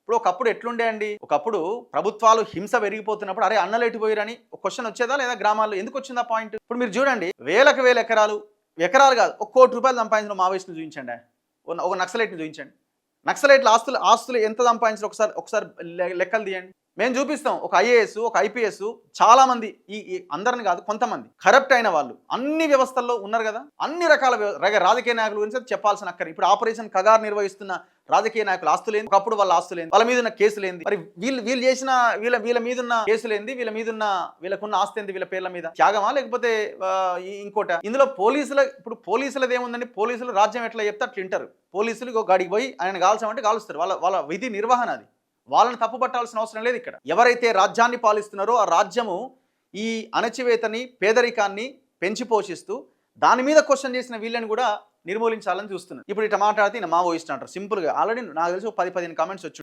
ఇప్పుడు ఒకప్పుడు ఎట్లుండే అండి, ఒకప్పుడు ప్రభుత్వాలు హింస పెరిగిపోతున్నప్పుడు అరే అన్నలేటి పోయిరని ఒక క్వశ్చన్ వచ్చేదా లేదా? గ్రామాల్లో ఎందుకు వచ్చింది ఆ పాయింట్? ఇప్పుడు మీరు చూడండి, వేలకు వేల ఎకరాలు, ఎకరాలు కాదు, ₹1,00,00,000 సంపాదించిన మావోయిస్టులు చూపించండి, ఒక నక్సలైట్ని చూపించండి. నక్సలైట్ల ఆస్తులు ఆస్తులు ఎంత సంపాదించారు ఒకసారి ఒకసారి లెక్కలు తీయండి. మేము చూపిస్తాం. ఒక ఐఏఎస్, ఒక ఐపీఎస్, చాలా మంది ఈ అందరిని కాదు, కొంతమంది కరప్ట్ అయిన వాళ్ళు అన్ని వ్యవస్థల్లో ఉన్నారు కదా. అన్ని రకాల రాజకీయ నాయకుల గురించి చెప్పాల్సిన అక్కర్. ఇప్పుడు ఆపరేషన్ కగార్ నిర్వహిస్తున్న రాజకీయ నాయకుల ఆస్తులేంది, ఒకప్పుడు వాళ్ళ ఆస్తులేంది, వాళ్ళ మీద ఉన్న కేసులేంది, మరి వీళ్ళు చేసిన వీళ్ళ మీద ఉన్న కేసులేంది, వీళ్ళకున్న ఆస్తి ఏంది, వీళ్ళ పేర్ల మీద త్యాగమా లేకపోతే ఇంకోట? ఇందులో ఇప్పుడు పోలీసులది ఏముందండి? పోలీసులు రాజ్యం ఎట్లా చెప్తే అట్లా వింటారు. పోలీసులు గాడికి పోయి ఆయన కాల్చామంటే కాలుస్తారు. వాళ్ళ విధి నిర్వహణ అది. వాళ్ళని తప్పుపట్టాల్సిన అవసరం లేదు. ఇక్కడ ఎవరైతే రాజ్యాన్ని పాలిస్తున్నారో ఆ రాజ్యము ఈ అణచివేతని, పేదరికాన్ని పెంచి పోషిస్తూ దాని మీద క్వశ్చన్ చేసిన వీళ్ళని కూడా నిర్మూలించాలని చూస్తున్నారు. ఇప్పుడు ఇట్లా మాట్లాడితే మావోయిస్ట్ అంటారు సింపుల్గా. ఆల్రెడీ నాకు తెలిసి 10-15 కామెంట్స్ వచ్చి